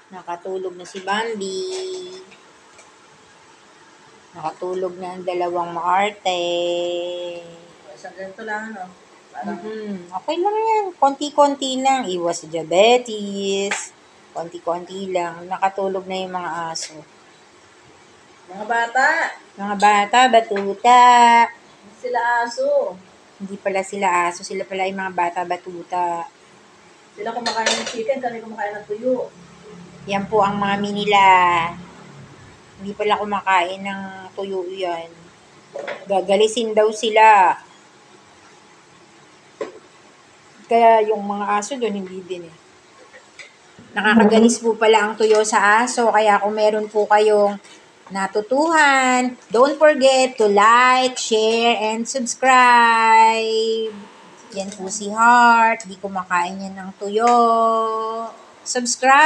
Nakatulog na si Bambi. Nakatulog na ang dalawang maarte. Isang ganito lang, ano? Parang, Okay lang yan. Konti-konti lang. Iwas sa diabetes. Konti-konti lang. Nakatulog na yung mga aso. mga bata, Mga bata, batuta. sila aso. Hindi pala sila aso. Sila pala yung mga bata, batuta. Sila kumakain ng chicken, kami kumakain ng tuyo. Yan po ang mami nila. Hindi pala kumakain ng tuyo yan. Gagalisin daw sila. Kaya yung mga aso doon, hindi din eh. Nakakagalis po pala ang tuyo sa aso. Kaya kung meron po kayong natutuhan, don't forget to like, share, and subscribe. Yan po si Heart. Di kumakain yan ng tuyo. Subscribe!